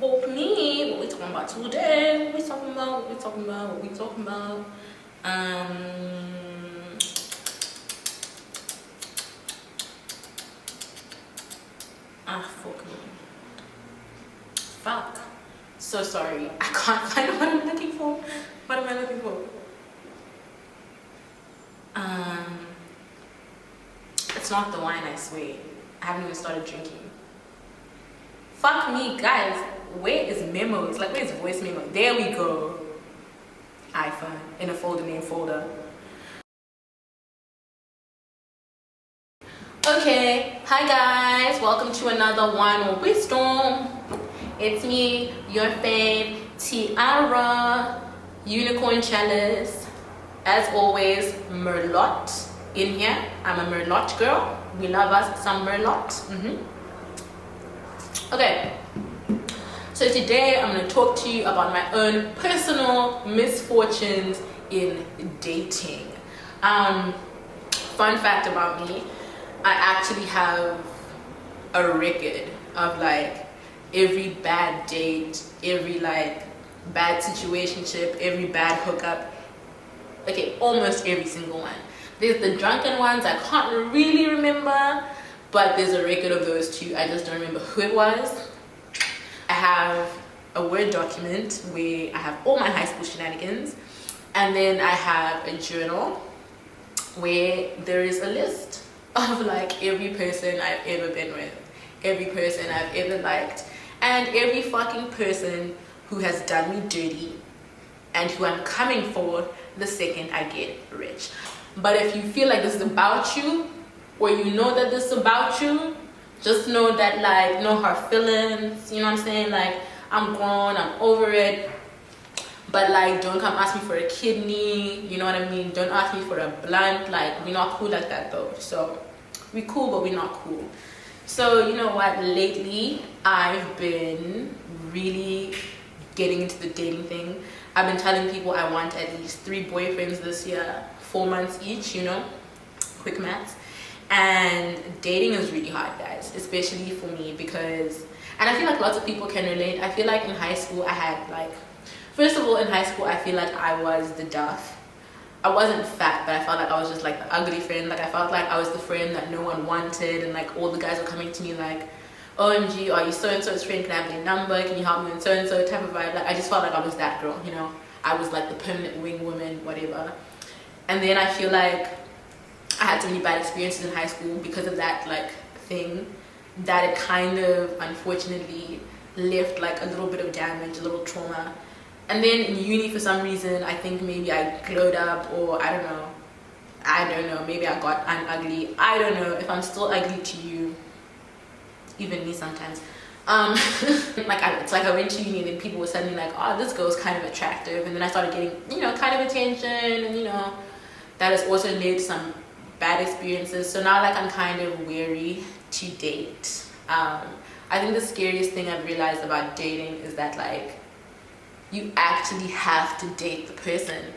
Hope me. What we talking about today? What we talking about? What we talking about? What we talking about? Fuck me. Fuck. So sorry. I can't find what I'm looking for. What am I looking for? It's not the wine, I swear. I haven't even started drinking. Fuck me, guys. Where is memos? Like, where's voice memo? There we go. iPhone in a folder name folder. Okay, hi guys. Welcome to another Wine or Wisdom. It's me, your fave, Tiara, Unicorn Chalice. As always, Merlot in here. I'm a Merlot girl. We love us some Merlot. Okay, so today I'm going to talk to you about my own personal misfortunes in dating. Fun fact about me, I actually have a record of like every bad date, every like bad situationship, every bad hookup. Okay, almost every single one. There's the drunken ones I can't really remember, but there's a record of those too. I just don't remember who it was. I have a Word document where I have all my high school shenanigans, and then I have a journal where there is a list of like every person I've ever been with, every person I've ever liked, and every fucking person who has done me dirty and who I'm coming for the second I get rich. But if you feel like this is about you, or you know that this is about you, just know that like no hard feelings, you know what I'm saying? Like, I'm grown, I'm over it, but like don't come ask me for a kidney, you know what I mean? Don't ask me for a blunt. Like, we're not cool like that though. So we cool, but we're not cool. So you know what, lately I've been really getting into the dating thing. I've been telling people I want at least 3 boyfriends this year, 4 months each, you know, quick maths. And dating is really hard, guys, especially for me, because, and I feel like lots of people can relate. I feel like in high school I had like, first of all, in high school I feel like I was the duff. I wasn't fat, but I felt like I was just like the ugly friend. Like, I felt like I was the friend that no one wanted, and like all the guys were coming to me like, OMG, are you so-and-so's friend? Can I have their number? Can you help me with so-and-so type of vibe? Like, I just felt like I was that girl, you know? I was like the permanent wing woman, whatever. And then I feel like I had so many bad experiences in high school because of that like thing, that it kind of unfortunately left like a little bit of damage, a little trauma. And then in uni, for some reason, I think maybe I glowed up, or I don't know, maybe I got ugly. I don't know if I'm still ugly to you, even me sometimes. It's like I went to uni and then people were suddenly like, oh, this girl's kind of attractive, and then I started getting, you know, kind of attention, and you know, that has also led to some bad experiences. So now like I'm kind of wary to date. I think the scariest thing I've realized about dating is that like you actually have to date the person.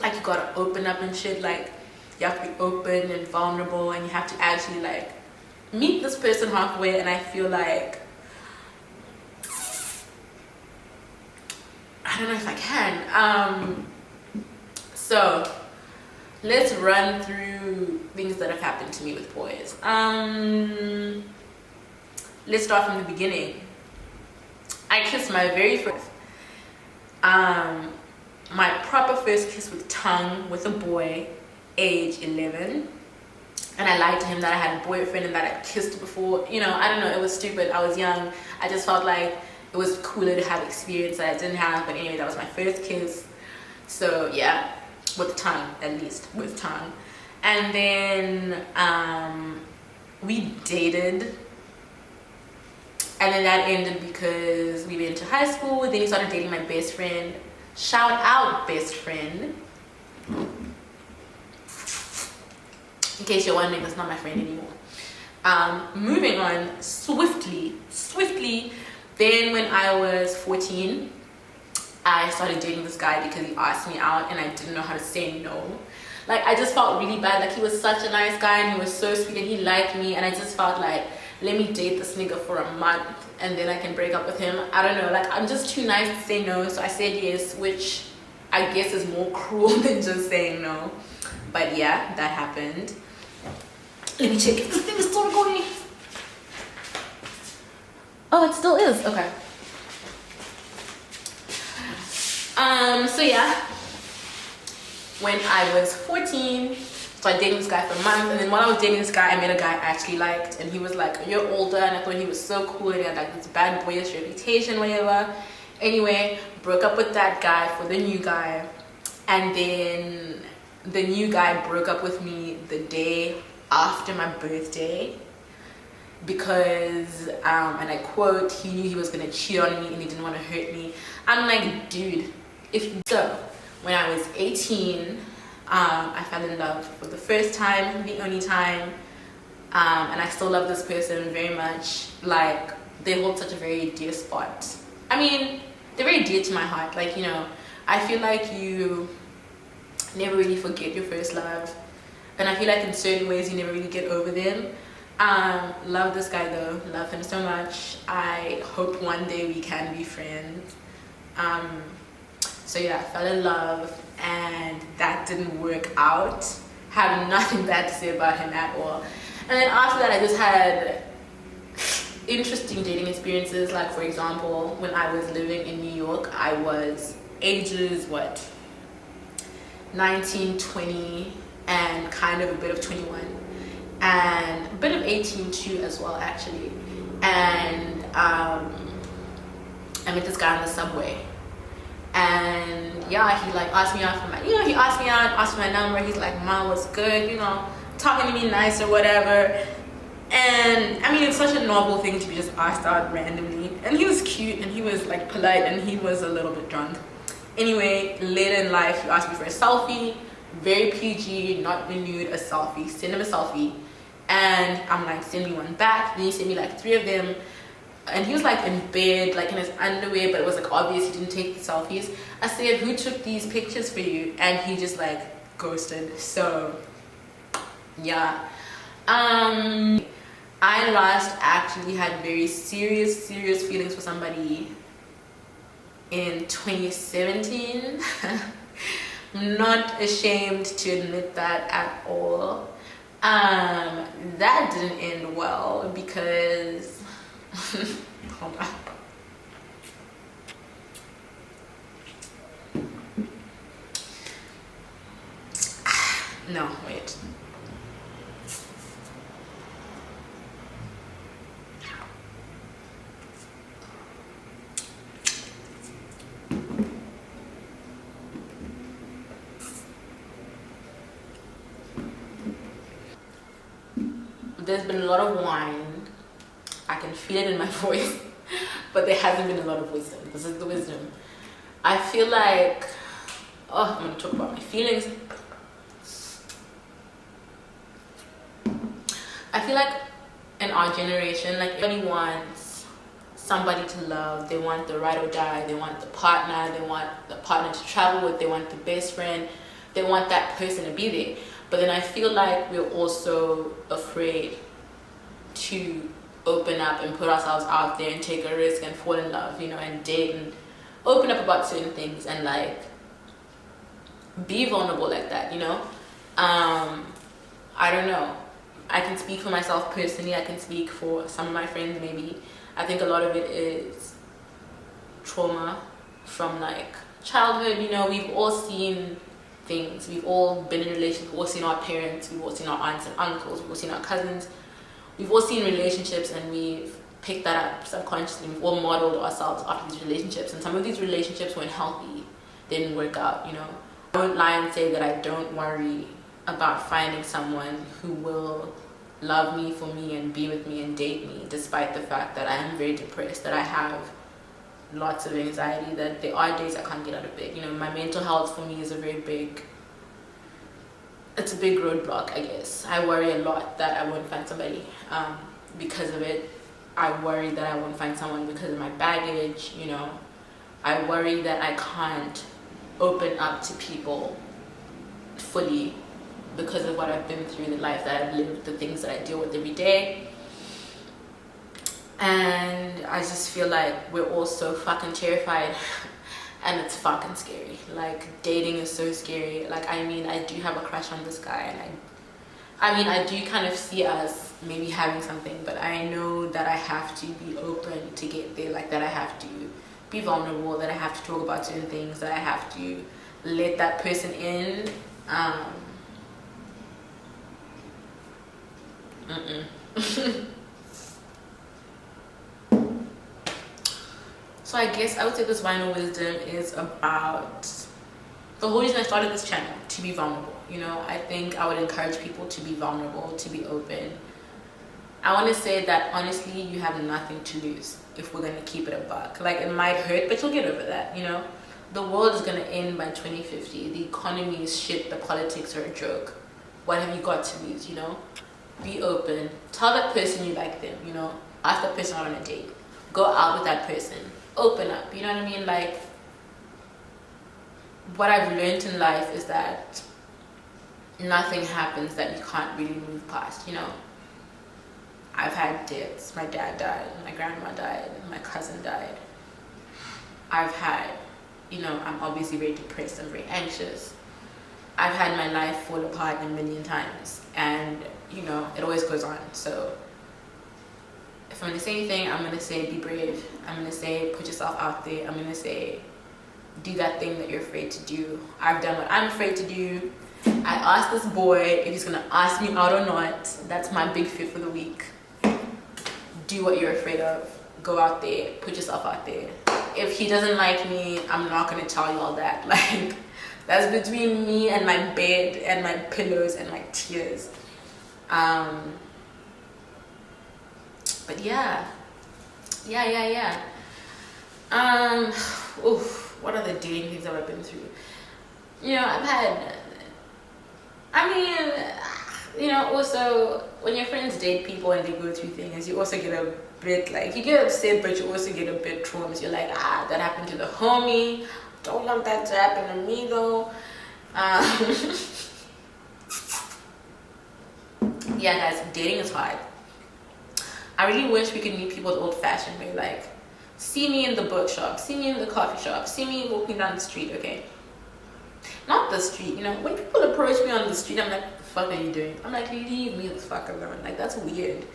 Like, you gotta open up and shit. Like, you have to be open and vulnerable, and you have to actually like meet this person halfway. And I feel like I don't know if I can. So let's run through things that have happened to me with boys. Let's start from the beginning. I kissed my very first, my proper first kiss with tongue with a boy, age 11. And I lied to him that I had a boyfriend and that I kissed before. You know, I don't know, it was stupid. I was young. I just felt like it was cooler to have experience that I didn't have. But anyway, that was my first kiss. So yeah, with tongue, at least with tongue. And then we dated, and then that ended because we went to high school. Then he started dating my best friend. Shout out, best friend. In case you're wondering, that's not my friend anymore. Moving on swiftly. Then when I was 14, I started dating this guy because he asked me out and I didn't know how to say no. Like, I just felt really bad. Like, he was such a nice guy and he was so sweet and he liked me, and I just felt like, let me date this nigga for a month and then I can break up with him. I don't know, like, I'm just too nice to say no, so I said yes, which I guess is more cruel than just saying no. But yeah, that happened. Let me check if this thing is still recording. Oh, it still is. Okay. So yeah, when I was 14, so I dated this guy for a month, and then while I was dating this guy, I met a guy I actually liked, and he was like a year older, and I thought he was so cool, and he had like this bad boyish reputation, whatever. Anyway, broke up with that guy for the new guy, and then the new guy broke up with me the day after my birthday because, and I quote, he knew he was gonna cheat on me and he didn't want to hurt me. I'm like, dude, so when I was 18, I fell in love for the first time, the only time, and I still love this person very much. Like, they hold such a very dear spot. I mean, they're very dear to my heart. Like, you know, I feel like you never really forget your first love, and I feel like in certain ways you never really get over them. Love this guy though, love him so much. I hope one day we can be friends. So yeah, I fell in love and that didn't work out. Have nothing bad to say about him at all. And then after that, I just had interesting dating experiences. Like, for example, when I was living in New York, I was ages 19, 20, and kind of a bit of 21, and a bit of 18 too as well, actually. And I met this guy on the subway, and yeah, he like asked me out for my, he asked me out, asked for my number. He's like, "Mom, what's good?" Talking to me nice or whatever. And I mean, it's such a novel thing to be just asked out randomly. And he was cute and he was like polite and he was a little bit drunk. Anyway, later in life, he asked me for a selfie. Very PG, not renewed, a selfie. Send him a selfie. And I'm like, send me one back. Then he sent me like 3 of them. And he was like in bed, like in his underwear, but it was like obvious he didn't take the selfies. I said, "Who took these pictures for you?" And he just like ghosted. So yeah. I last actually had very serious feelings for somebody in 2017. I'm not ashamed to admit that at all. That didn't end well because hold on. No, wait. There's been a lot of wine. I can feel it in my voice, but there hasn't been a lot of wisdom. This is the wisdom. I feel like, I'm gonna talk about my feelings. I feel like in our generation, like, everybody wants somebody to love. They want the ride or die. They want the partner. They want the partner to travel with. They want the best friend. They want that person to be there. But then I feel like we're also afraid to open up and put ourselves out there and take a risk and fall in love, and date and open up about certain things and like be vulnerable like that, I don't know. I can speak for myself personally. I can speak for some of my friends maybe. I think a lot of it is trauma from like childhood. We've all seen things. We've all been in relationships. We've all seen our parents. We've all seen our aunts and uncles. We've all seen our cousins. We've all seen relationships and we've picked that up subconsciously. We've all modeled ourselves after these relationships, and some of these relationships weren't healthy. They didn't work out, I won't lie and say that I don't worry about finding someone who will love me for me and be with me and date me, despite the fact that I am very depressed, that I have lots of anxiety, that there are days I can't get out of bed. My mental health for me is it's a big roadblock, I guess. I worry a lot that I won't find somebody because of it. I worry that I won't find someone because of my baggage, I worry that I can't open up to people fully because of what I've been through, the life that I've lived, the things that I deal with every day. And I just feel like we're all so fucking terrified and it's fucking scary. Like, dating is so scary. Like, I mean, I do have a crush on this guy, and I do kind of see us maybe having something, but I know that I have to be open to get there, like that I have to be vulnerable, that I have to talk about certain things, that I have to let that person in. So I guess I would say this final wisdom is about the whole reason I started this channel, to be vulnerable. You know, I think I would encourage people to be vulnerable, to be open. I want to say that honestly, you have nothing to lose if we're going to keep it a buck. Like, it might hurt, but you'll get over that, you know. The world is going to end by 2050. The economy is shit. The politics are a joke. What have you got to lose, you know? Be open. Tell that person you like them, you know. Ask that person out on a date. Go out with that person. Open up, you know what I mean? Like, what I've learned in life is that nothing happens that you can't really move past, you know. I've had deaths. My dad died, my grandma died, my cousin died. I've had, you know, I'm obviously very depressed, I'm very anxious. I've had my life fall apart a million times, and you know, it always goes on. So if I'm gonna say anything, I'm gonna say be brave. I'm gonna say put yourself out there. I'm gonna say do that thing that you're afraid to do. I've done what I'm afraid to do. I asked this boy if he's gonna ask me out or not. That's my big fear for the week. Do what you're afraid of. Go out there, put yourself out there. If he doesn't like me, I'm not gonna tell you all that. Like, that's between me and my bed and my pillows and my tears. But yeah. What are the dating things that I've been through? You know, I've had, you know, also when your friends date people and they go through things, you also get a bit like, you get upset, but you also get a bit traumatized. You're like, that happened to the homie. Don't want that to happen to me though. Yeah, guys, dating is hard. I really wish we could meet people the old-fashioned way, like, see me in the bookshop, see me in the coffee shop, see me walking down the street, okay? Not the street, you know, when people approach me on the street, I'm like, what the fuck are you doing? I'm like, leave me the fuck alone. Like, that's weird.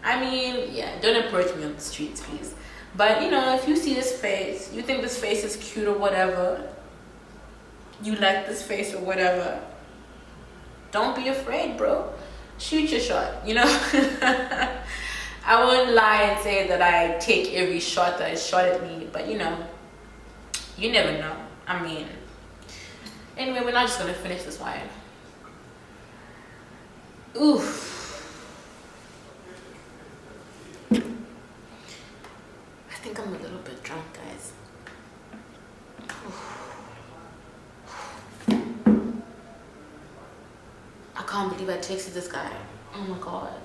I mean, yeah, don't approach me on the streets, please. But, you know, if you see this face, you think this face is cute or whatever, you like this face or whatever, don't be afraid, bro. Shoot your shot, you know? I won't lie and say that I take every shot that is shot at me, but you know, you never know. I mean, anyway, we're not just gonna finish this wine. Oof. I think I'm a little bit drunk, guys. I can't believe I texted this guy. Oh my god.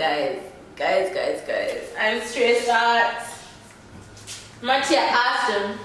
Guys, I'm stressed out. Matia asked him